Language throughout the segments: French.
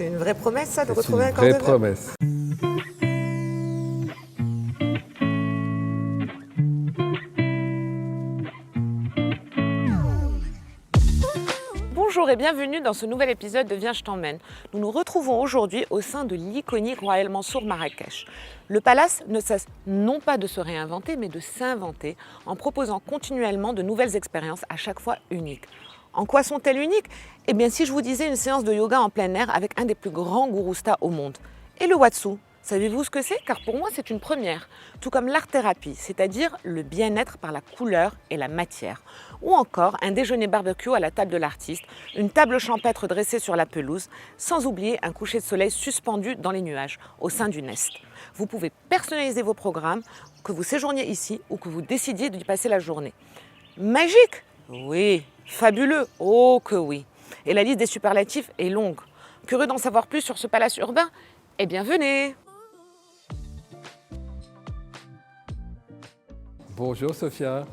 C'est une vraie promesse, ça, de C'est retrouver un une corps de vraie veuve? promesse. Bonjour et bienvenue dans ce nouvel épisode de Viens, je t'emmène. Nous nous retrouvons aujourd'hui au sein de l'iconique Royal Mansour Marrakech. Le palace ne cesse non pas de se réinventer, mais de s'inventer en proposant continuellement de nouvelles expériences à chaque fois uniques. En quoi sont-elles uniques? Eh bien, si je vous disais une séance de yoga en plein air avec un des plus grands gurustas au monde. Et le Watsu, savez-vous ce que c'est? Car pour moi, c'est une première. Tout comme l'art-thérapie, c'est-à-dire le bien-être par la couleur et la matière. Ou encore un déjeuner barbecue à la table de l'artiste, une table champêtre dressée sur la pelouse, sans oublier un coucher de soleil suspendu dans les nuages, au sein du Nest. Vous pouvez personnaliser vos programmes, que vous séjourniez ici ou que vous décidiez d'y passer la journée. Magique? Oui. Fabuleux? Oh que oui. Et la liste des superlatifs est longue. Curieux d'en savoir plus sur ce palace urbain? Eh bien, venez! Bonjour Sophia.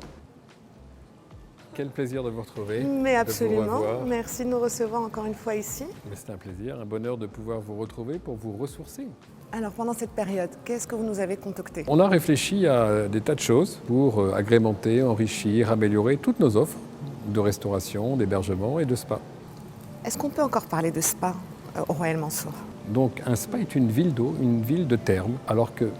Quel plaisir de vous retrouver. Mais de absolument. vous revoir. Merci de nous recevoir encore une fois ici. Mais c'est un plaisir, un bonheur de pouvoir vous retrouver pour vous ressourcer. Alors, pendant cette période, qu'est-ce que vous nous avez concocté? On a réfléchi à des tas de choses pour agrémenter, enrichir, améliorer toutes nos offres de restauration, d'hébergement et de spa. Est-ce qu'on peut encore parler de spa au Royal Mansour? Donc un spa est une ville d'eau, une ville de thermes, alors que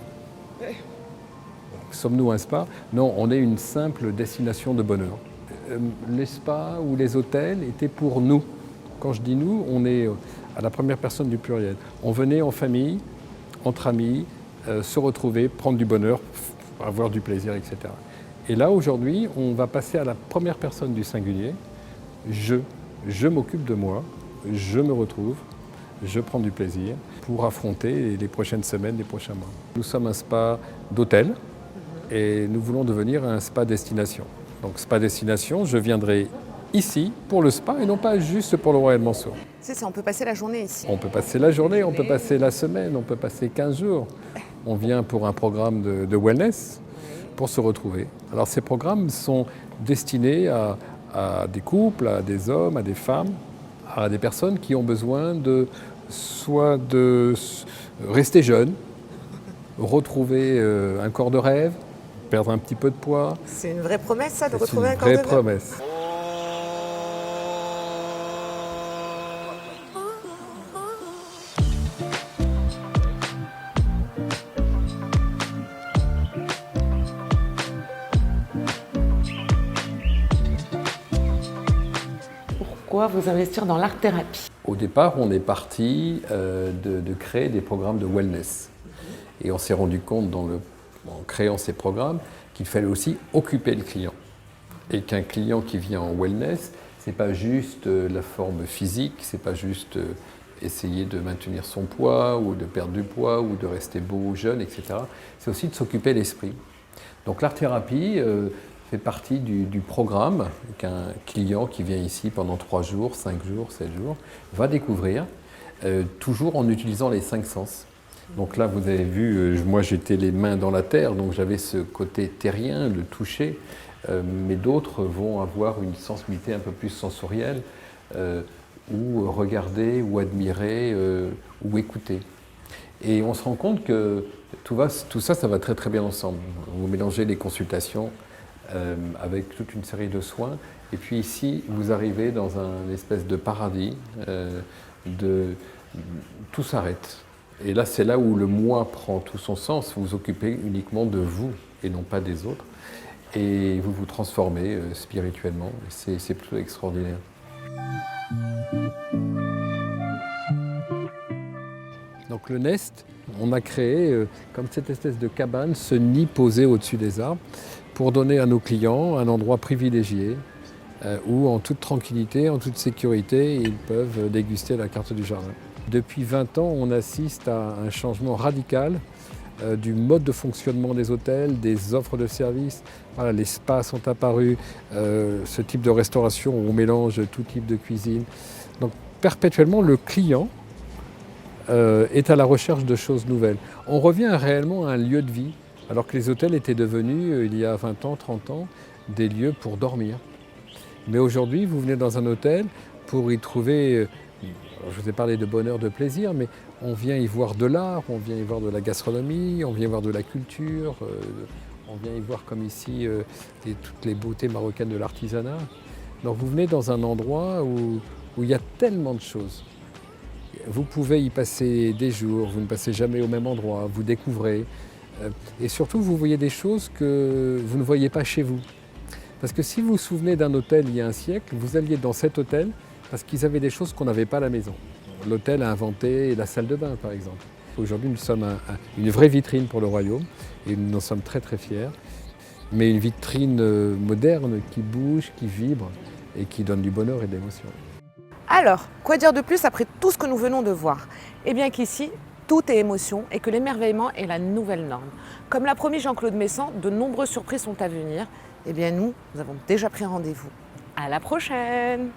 sommes-nous un spa? Non, on est une simple destination de bonheur. Les spas ou les hôtels étaient pour nous. Quand je dis nous, on est à la première personne du pluriel. On venait en famille, entre amis, se retrouver, prendre du bonheur, avoir du plaisir, etc. Et là, aujourd'hui, on va passer à la première personne du singulier. Je m'occupe de moi, je me retrouve, je prends du plaisir pour affronter les prochaines semaines, les prochains mois. Nous sommes un spa d'hôtel et nous voulons devenir un spa destination. Donc spa destination, je viendrai ici pour le spa et non pas juste pour le Royal Mansour. C'est ça, on peut passer la journée ici. On peut passer la journée, on peut passer la semaine, on peut passer 15 jours. On vient pour un programme de wellness pour se retrouver. Alors ces programmes sont destinés à des couples, à des hommes, à des femmes, à des personnes qui ont besoin soit de rester jeunes, retrouver un corps de rêve, perdre un petit peu de poids. C'est une vraie promesse, ça, de C'est retrouver une un corps de vraie veuve? promesse. Pourquoi vous investir dans l'art-thérapie? Au départ, on est parti de créer des programmes de wellness. Et on s'est rendu compte en créant ces programmes qu'il fallait aussi occuper le client. Et qu'un client qui vient en wellness, ce n'est pas juste la forme physique, ce n'est pas juste essayer de maintenir son poids ou de perdre du poids ou de rester beau ou jeune, etc. C'est aussi de s'occuper l'esprit. Donc l'art-thérapie fait partie du programme qu'un client qui vient ici pendant 3 jours, 5 jours, 7 jours va découvrir, toujours en utilisant les 5 sens. Donc là, vous avez vu, moi j'étais les mains dans la terre, donc j'avais ce côté terrien, le toucher, mais d'autres vont avoir une sensibilité un peu plus sensorielle, ou regarder, ou admirer, ou écouter. Et on se rend compte que tout ça, ça va très très bien ensemble. Vous mélangez les consultations avec toute une série de soins, et puis ici, vous arrivez dans un espèce de paradis, tout s'arrête. Et là, c'est là où le moi prend tout son sens. Vous vous occupez uniquement de vous et non pas des autres. Et vous vous transformez spirituellement. C'est plutôt extraordinaire. Donc le Nest, on a créé comme cette espèce de cabane, ce nid posé au-dessus des arbres, pour donner à nos clients un endroit privilégié où en toute tranquillité, en toute sécurité, ils peuvent déguster la carte du jardin. Depuis 20 ans, on assiste à un changement radical du mode de fonctionnement des hôtels, des offres de services. Voilà, les spas sont apparus, ce type de restauration où on mélange tout type de cuisine. Donc perpétuellement, le client est à la recherche de choses nouvelles. On revient réellement à un lieu de vie, alors que les hôtels étaient devenus, il y a 20 ans, 30 ans, des lieux pour dormir. Mais aujourd'hui, vous venez dans un hôtel pour y trouver Alors, je vous ai parlé de bonheur, de plaisir, mais on vient y voir de l'art, on vient y voir de la gastronomie, on vient y voir de la culture, on vient y voir comme ici toutes les beautés marocaines de l'artisanat. Donc vous venez dans un endroit où il y a tellement de choses. Vous pouvez y passer des jours, vous ne passez jamais au même endroit, vous découvrez. Et surtout, vous voyez des choses que vous ne voyez pas chez vous. Parce que si vous vous souvenez d'un hôtel il y a un siècle, vous alliez dans cet hôtel parce qu'ils avaient des choses qu'on n'avait pas à la maison. L'hôtel a inventé la salle de bain, par exemple. Aujourd'hui, nous sommes une vraie vitrine pour le royaume et nous en sommes très très fiers. Mais une vitrine moderne qui bouge, qui vibre et qui donne du bonheur et de l'émotion. Alors, quoi dire de plus après tout ce que nous venons de voir? Eh bien qu'ici, tout est émotion et que l'émerveillement est la nouvelle norme. Comme l'a promis Jean-Claude Messan, de nombreuses surprises sont à venir. Eh bien nous avons déjà pris rendez-vous. À la prochaine!